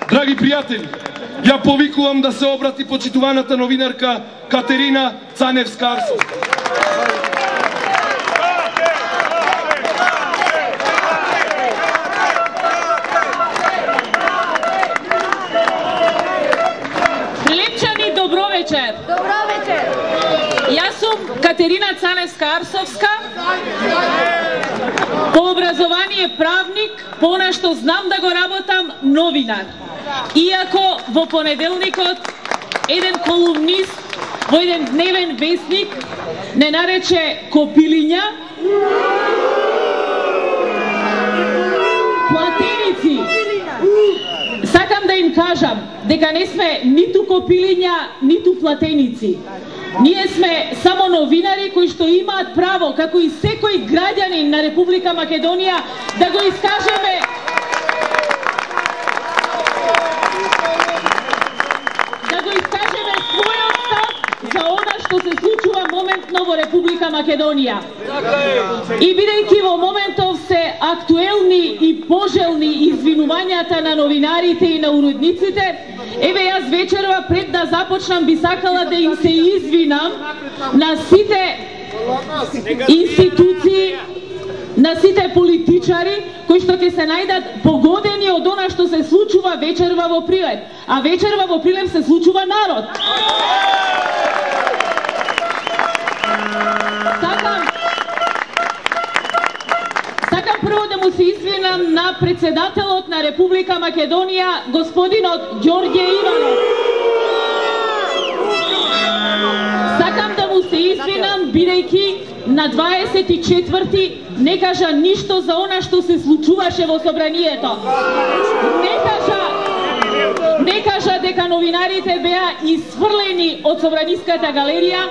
Драги пријатели, ја повикувам да се обрати почитуваната новинарка Катерина Цаневска-Арсовска. Лепчани, добро вечер. Добро вечер. Јас сум Катерина Цаневска-Арсовска. По образование правник, по она што знам да го работам, новинар. Иако во понеделникот еден колумнист во еден дневен весник не нарече копилиња, платеници. Сакам да им кажам дека не сме ниту копилиња, ниту платеници. Ние сме само новинари кои што имаат право, како и секој граѓанин на Република Македонија, да го искажеме својот став за она што се случува моментно во Република Македонија. И бидејќи во моментов се актуелни и пожелни извинувањата на новинарите и на уредниците, еве јас вечерва пред да започнам би сакала да им се извинам на сите институции, на сите политичари кои што ќе се најдат погодени од она што се случува вечерва во Прилеп. А вечерва во Прилеп се случува народ. Сакам прво да му се извинам на председателот на Република Македонија, господинот Ѓорѓе Иванов. Сакам да му се извинам бидејќи на 24-ти не кажа ништо за она што се случуваше во собранието. Не кажа дека новинарите беа исфрлени од Собраниската галерија.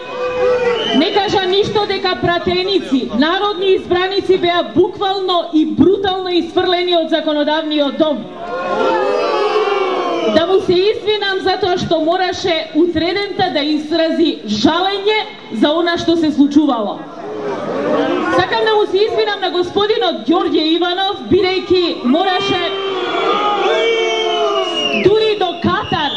Не кажа ништо дека пратеници, народни избраници беа буквално и брутално исфрлени од законодавниот дом. Да му се извинам затоа што мораше утредента да изрази жалење за она што се случувало. Сакам да му се извинам на господинот Ѓорѓе Иванов, бидејќи мораше дури до Катар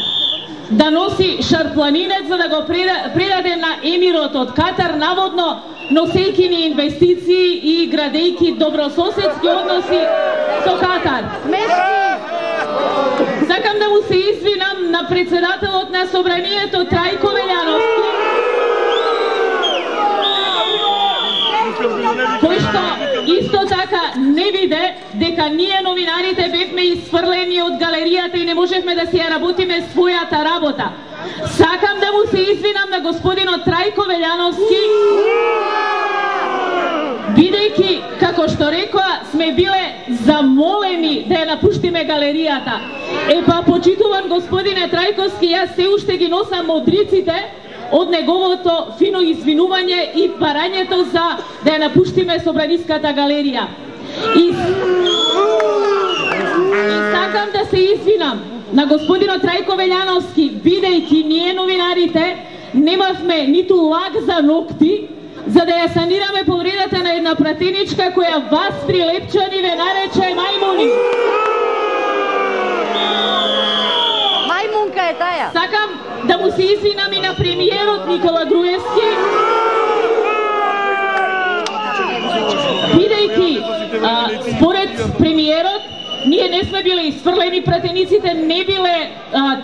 да носи шарпланинец за да го предаде на емирот од Катар, наводно носејќи ни инвестиции и градејќи добрососедски односи со Катар. Сакам да му се извинам на председателот на собранието Трајко Велјановски, кој што исто така не виде дека ние новинарите бевме исфрлени од галеријата и не можевме да си ја работиме својата работа. Сакам да му се извинам на господинот Трајко Велјановски, бидејќи, како што рекоа, сме биле замолени да ја напуштиме галеријата. Па, почитуван господине Трајковски, јас се уште ги носам модриците од неговото фино извинување и барањето за да ја напуштиме Собраниската галерија. И сакам да се извинам на господинот Трајко Велјановски, бидејќи ние новинарите немавме ниту лак за ногти, за да ја санираме повредата на една пратеничка која вас, прилепчани, ве нарече мајмуни. Мајмунка е таја. Сакам да му се извинам и на премиерот Никола Груевски, бидејќи според премиерот ние не сме биле исфрлени, пратениците не биле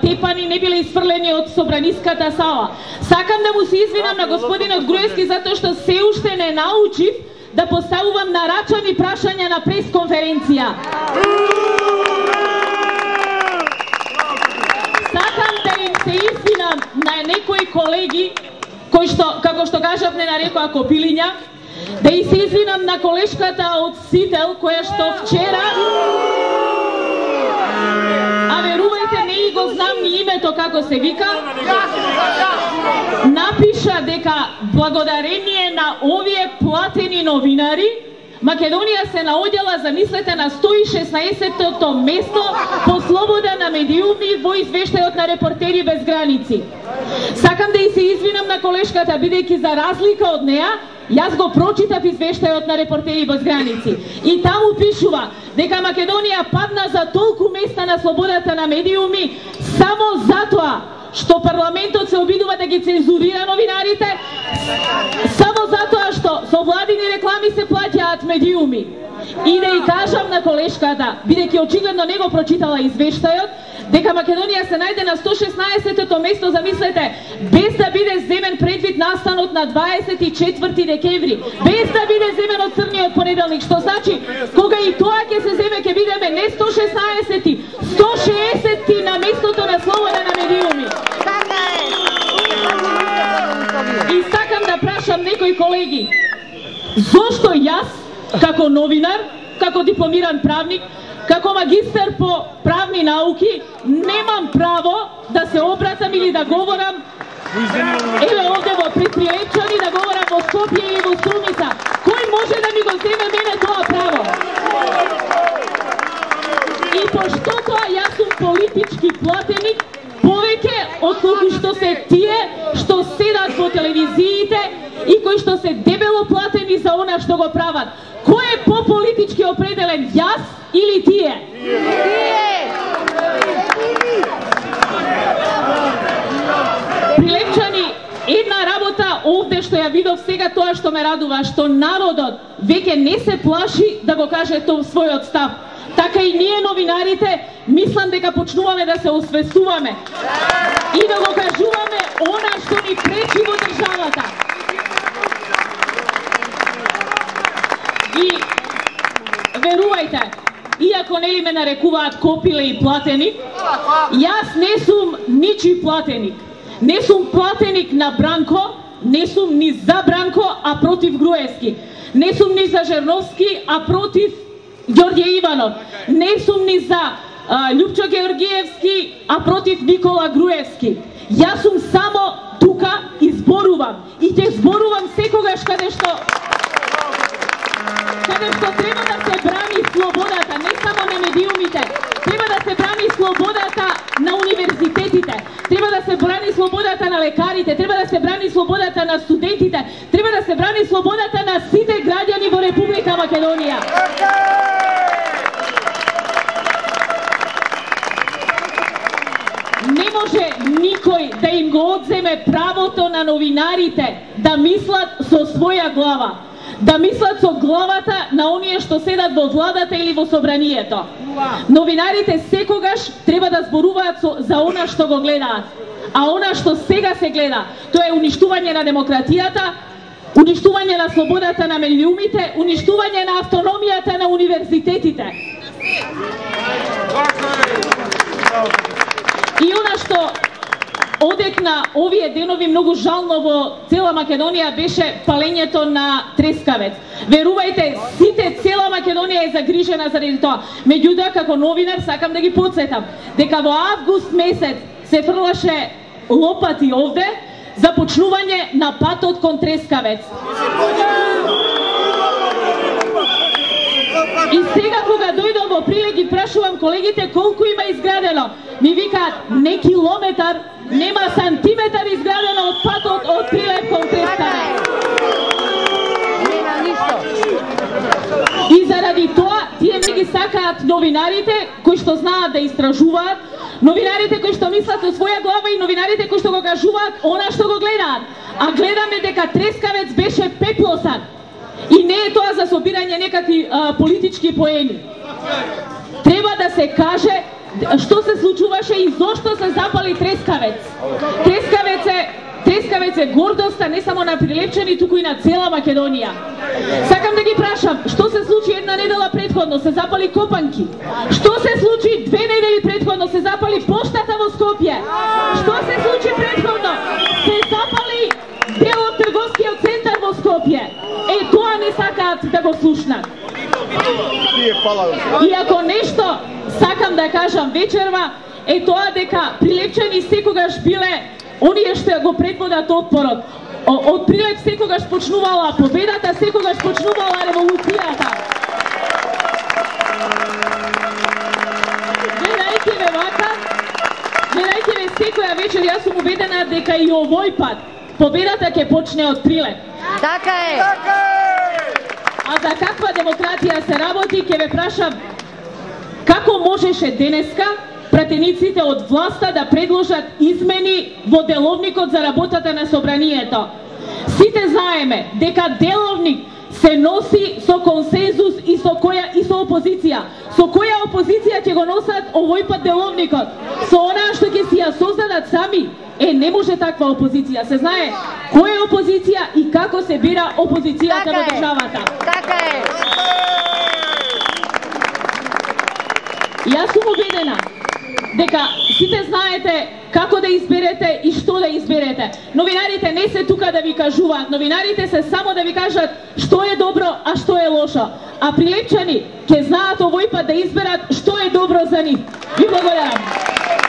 тепани, не биле исфрлени од Собраниската сала. Сакам да му се извинам на господинот Груевски затоа што се уште не научив да поставувам нарачани прашања на пресконференција. Сакам да им се извинам на некои колеги кои што, како што кажав, не нарекоа копилиња, да и се извинам на колешката од Сител која што вчера, а верувајте, не и го знам ни името како се вика, напиша дека благодарение на овие платени новинари Македонија се наоѓала, замислете, на 116-тото место по слобода на медиуми во извештајот на Репортери без граници. Сакам да и се извинам на колешката, бидејќи за разлика од неа, јас го прочитав извештајот на Репортери без граници и таму пишува дека Македонија падна за толку места на слободата на медиуми само затоа што парламентот се обидува да ги цензурира новинарите, само затоа што со владини реклами се плаќаат медиуми. И да ја кажам на колешката, бидејќи очигледно не го прочитала извештајот, дека Македонија се најде на 116-то место, замислете, без да биде земен предвид настанот на 24 декември, без да биде земен од црниот понеделник, што значи, кога и тоа ќе се земе, ќе бидеме не 116-ти, 160-ти на местото на слобода на медиуми. И сакам да прашам некои колеги, зошто јас, како новинар, како дипломиран правник, како магистар по правни науки, немам право да се обратам или да говорам еве овде во Предприемчани, да говорам во Скопје или во Струмица. Кој може да ми го земе мене тоа право? И пошто тоа јас сум политички платеник, повеќе од колку што се тие што седат во телевизиите и кои што се дебело платени за она што го прават. Кој е по-политички определен, јас или тие? Прилепчани, една работа овде што ја видов сега, тоа што ме радува, што народот веќе не се плаши да го каже тоа својот став. Така и ние новинарите мислам дека почнуваме да се освестуваме и да го кажуваме она што ни пречи во државата. И верувајте, иако нели ме нарекуваат копиле и платеник, јас не сум ничи платеник. Не сум платеник на Бранко, не сум ни за Бранко, а против Груевски. Не сум ни за Жерновски, а против Ѓорѓе Иванов. Не сум ни за Љупчо Георгиевски, а против Никола Груевски. Јас сум само тука и зборувам. И ќе зборувам секогаш каде што треба да се брани слободата, не само на медиумите, треба да се брани слободата на универзитетите, треба да се брани слободата на лекарите, треба да се брани слободата на студентите, треба да се брани слободата на сите граѓани во Република Македонија. Не може никој да им го одземе правото на новинарите да мислат со своја глава, да мислат со главата на оние што седат во владата или во собранието. Новинарите секогаш треба да зборуваат за она што го гледаат. А она што сега се гледа, тоа е уништување на демократијата, уништување на слободата на медиумите, уништување на автономијата на универзитетите. И она што одекна овие денови многу жално во цела Македонија беше палењето на Трескавец. Верувајте, цела Македонија е загрижена заради тоа. Меѓутоа, како новинар, сакам да ги потсетам дека во август месец се фрлаше лопати овде за почнување на патот кон Трескавец. И сега кога дојдов во Прилеп ги прашувам колегите колку има изградено. Ми викаат не километар, нема сантиметар изградено од патот од Прилеп кон Трескавец. И заради тоа тие не ги сакаат новинарите кои што знаат да истражуваат, новинарите кои што мислат со своја глава и новинарите кои што го кажуваат она што го гледаат. А гледаме дека Трескавец беше пеплосан. И не е тоа за собирање некакви политички поени. Треба да се каже што се случуваше и зошто се запали Трескавец. Трескавец е гордоста не само на Прилепчани, туку и на цела Македонија. Сакам да ги прашам, што се случи една недела претходно, се запали Копанки. Што се случи 2 недели претходно, се запали поштата во Скопје. Што се случи претходно, се запали дел од трговскиот центар во Скопје. Е, тоа не сакаат да го слушнат. И ако нешто сакам да кажам вечерва, е тоа дека Прилепчани секогаш биле оние што го предводат отпорот. Од Прилеп секогаш почнувала победата, секогаш почнувала револуцијата. Гледајќи ве вака, вечер јас сум убедена дека и овој пат победата ќе почне од Прилеп. Така е. А за каква демократија се работи, ќе ве прашам како можеше денеска пратениците од власта да предложат измени во деловникот за работата на собранието. Сите знаеме дека деловник се носи со консензус и со опозиција. Со која опозиција ќе го носат овој пат деловникот? Со онаа што ќе си ја создадат сами? Не може таква опозиција. Се знае која е опозиција и како се бира опозицијата во државата. Така е. Јас сум убедена дека сите знаете како да изберете и што да изберете. Новинарите не се тука да ви кажуваат, новинарите се само да ви кажат што е добро, а што е лошо. А прилепчани ќе знаат овој пат да изберат што е добро за нив. Ви благодарам.